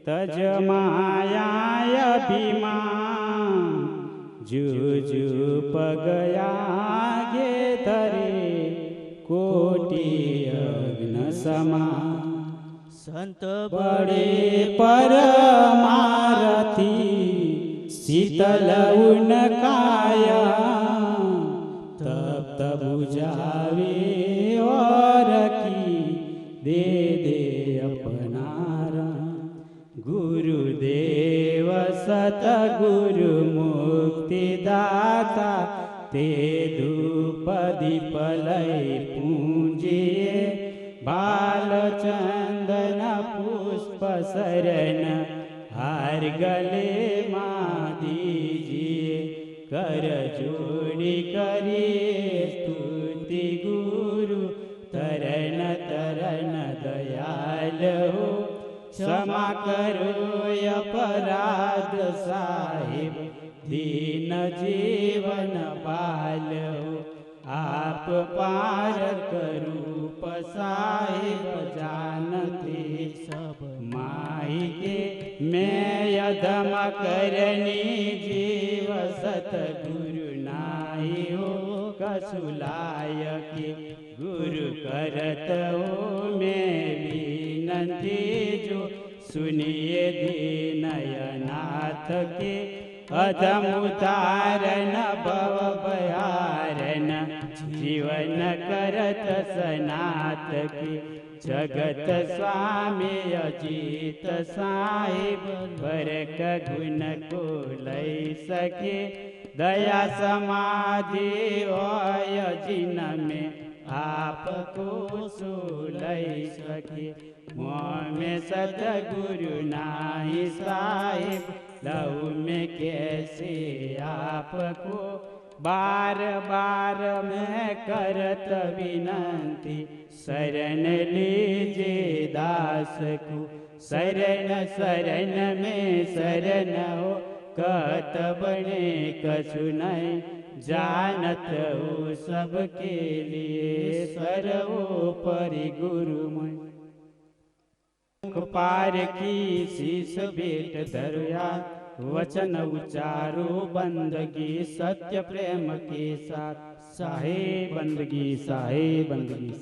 तज माया अभिमान जूजू पगया गे धरे कोटि अग्न समा संत बड़े परमारथी शीतल उनकाया तप्त बुझावे और की दे दे अपनारा गुरुदेव सतगुरु मुक्तिदाता ते धूप दीप लय पूजिए बालचंदन पुष्प शरण हार गले माँ दीजिए कर जोड़ी करिए स्तुति गुरु तरन तरन दयाल हो क्षमा करो अपराध साहिब दीन जीवन बाल हो आप पार करूप साहिब जानते सब माही के मैं यदम करनी जीव सतगुरु नाई हो कसुलाय के गुरु करत हो मैं विनती जो सुनिए दीनयनाथ के अधम उतारण भव भयारण जीवन करत सनात की जगत स्वामी अजीत साहिब बरक गुण को लय सके दया समाधि होय जिन में आपको सुलय सके मोह में सतगुरु नाही साहिब लहू में कैसे आपको बार बार मैं करत विनंती शरण लीजे दास को शरण शरण में शरण हो कहत बने कछु नहीं जानत हो सबके लिए सर्वोपरि गुरुमय पार की शीश भेंट धरुया वचन उच्चारो बंदगी सत्य प्रेम के साथ साहे बंदगी साहे बंदगी।